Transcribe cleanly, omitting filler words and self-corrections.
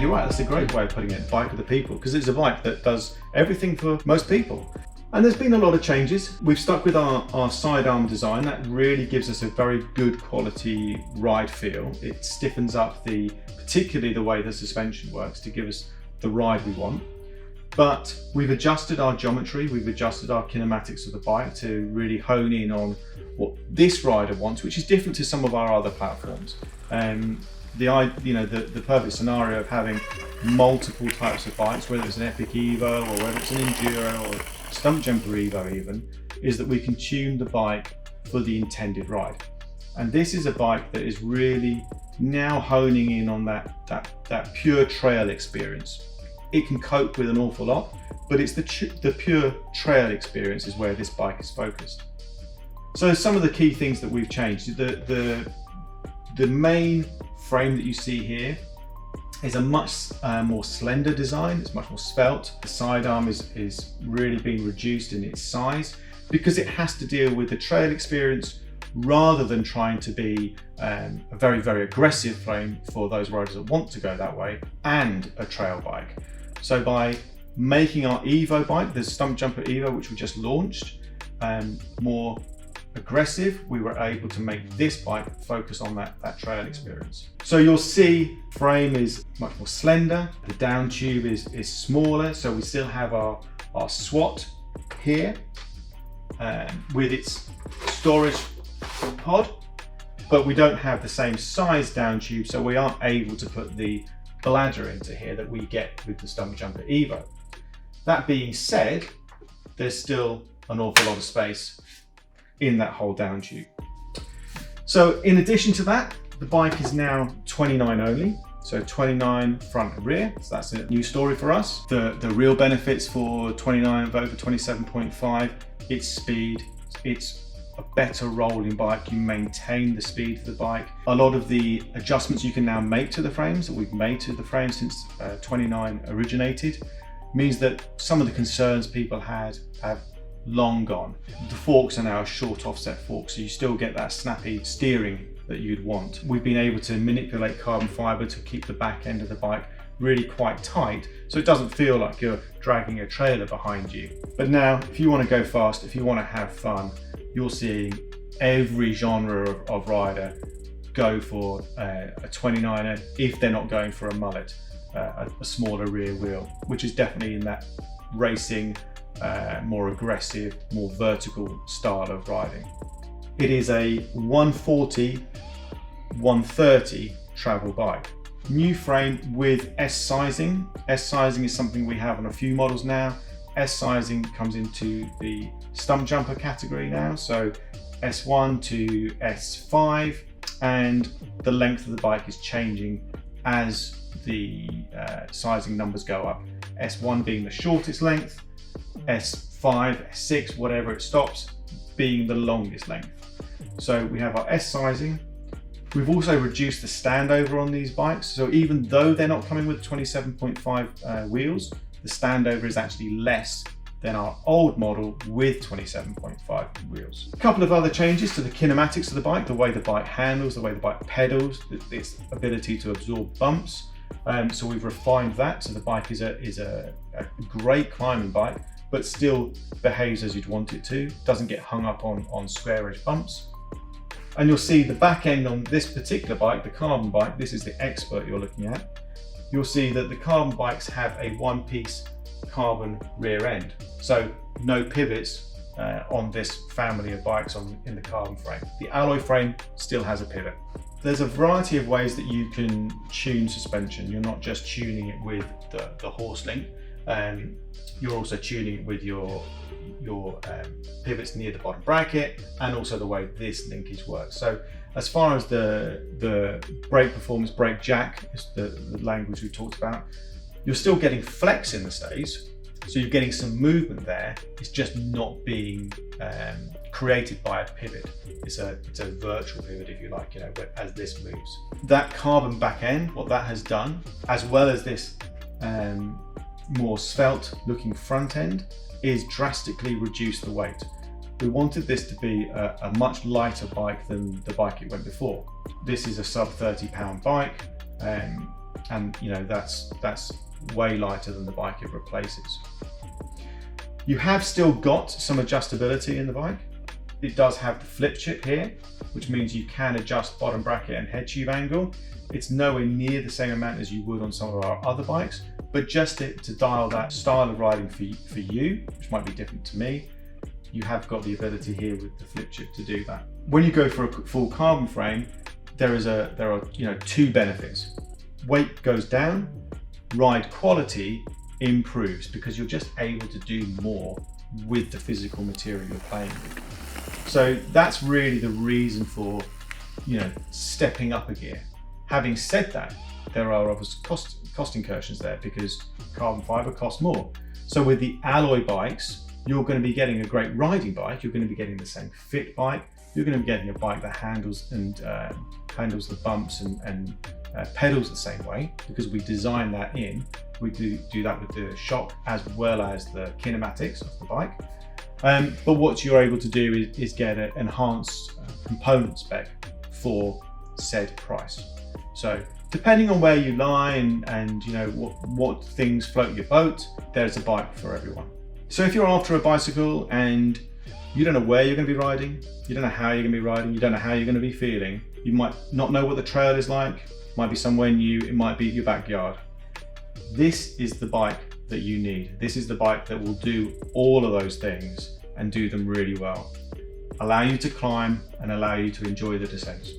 you're right, that's a great way of putting it, bike of the people, because it's a bike that does everything for most people. And there's been a lot of changes. We've stuck with our sidearm design. That really gives us a very good quality ride feel. It stiffens up particularly the way the suspension works to give us the ride we want. But we've adjusted our geometry, we've adjusted our kinematics of the bike to really hone in on what this rider wants, which is different to some of our other platforms. The perfect scenario of having multiple types of bikes, whether it's an Epic EVO or whether it's an Enduro or Stumpjumper Evo even, is that we can tune the bike for the intended ride. And this is a bike that is really now honing in on that pure trail experience. It can cope with an awful lot, but it's the pure trail experience is where this bike is focused. So some of the key things that we've changed, the main frame that you see here is a much more slender design. It's much more svelte. The sidearm is really being reduced in its size because it has to deal with the trail experience rather than trying to be a very, very aggressive frame for those riders that want to go that way and a trail bike. So by making our Evo bike, the Stumpjumper Evo, which we just launched, more aggressive, we were able to make this bike focus on that trail experience. So you'll see frame is much more slender, the down tube is smaller, so we still have our SWAT here with its storage pod, but we don't have the same size down tube, so we aren't able to put the bladder into here that we get with the Stumpjumper Evo. That being said, there's still an awful lot of space in that whole down tube. So in addition to that, the bike is now 29 only, so 29 front and rear, so that's a new story for us. The real benefits for 29 over 27.5, its speed, it's a better rolling bike, you maintain the speed of the bike. A lot of the adjustments you can now make to the frames that we've made to the frames since 29 originated means that some of the concerns people had have long gone. The forks are now a short offset fork, so you still get that snappy steering that you'd want. We've been able to manipulate carbon fiber to keep the back end of the bike really quite tight, so it doesn't feel like you're dragging a trailer behind you. But now, if you want to go fast, if you want to have fun, you're seeing every genre of rider go for a 29er if they're not going for a mullet, a smaller rear wheel, which is definitely in that racing, more aggressive, more vertical style of riding. It is a 140/130 travel bike. New frame with S sizing. S sizing is something we have on a few models now. S sizing comes into the Stumpjumper category now, so S1 to S5, and the length of the bike is changing as the sizing numbers go up. S1 being the shortest length, S5, S6, whatever it stops, being the longest length. So we have our S sizing. We've also reduced the standover on these bikes. So even though they're not coming with 27.5 wheels, the standover is actually less than our old model with 27.5 wheels. A couple of other changes to the kinematics of the bike, the way the bike handles, the way the bike pedals, its ability to absorb bumps. So we've refined that. So the bike is a great climbing bike, but still behaves as you'd want it to. Doesn't get hung up on square edge bumps. And you'll see the back end on this particular bike, the carbon bike, this is the Expert you're looking at. You'll see that the carbon bikes have a one-piece carbon rear end. So no pivots on this family of bikes in the carbon frame. The alloy frame still has a pivot. There's a variety of ways that you can tune suspension. You're not just tuning it with the horse link, you're also tuning it with your pivots near the bottom bracket, and also the way this linkage works. So as far as the brake performance, brake jack is the language we talked about, you're still getting flex in the stays, so you're getting some movement there. It's just not being created by a pivot. It's a virtual pivot, if you like, as this moves. That carbon back end, what that has done, as well as this more svelte looking front end, is drastically reduce the weight. We wanted this to be a much lighter bike than the bike it went before. This is a sub 30 pound bike, and you know that's way lighter than the bike it replaces. You have still got some adjustability in the bike. It does have the flip chip here, which means you can adjust bottom bracket and head tube angle. It's nowhere near the same amount as you would on some of our other bikes, but just to dial that style of riding for you, which might be different to me, you have got the ability here with the flip chip to do that. When you go for a full carbon frame, there are two benefits. Weight goes down, ride quality improves because you're just able to do more with the physical material you're playing with. So that's really the reason for, stepping up a gear. Having said that, there are obviously cost incursions there because carbon fiber costs more. So with the alloy bikes, you're going to be getting a great riding bike. You're going to be getting the same fit bike. You're going to be getting a bike that handles handles the bumps and pedals the same way because we design that in. We do that with the shock as well as the kinematics of the bike. But what you're able to do is get an enhanced component spec for said price. So depending on where you lie and what things float your boat, there's a bike for everyone. So if you're after a bicycle and you don't know where you're going to be riding, you don't know how you're going to be riding, you don't know how you're going to be feeling, you might not know what the trail is like, might be somewhere new, it might be your backyard. This is the bike that you need. This is the bike that will do all of those things and do them really well. Allow you to climb and allow you to enjoy the descents.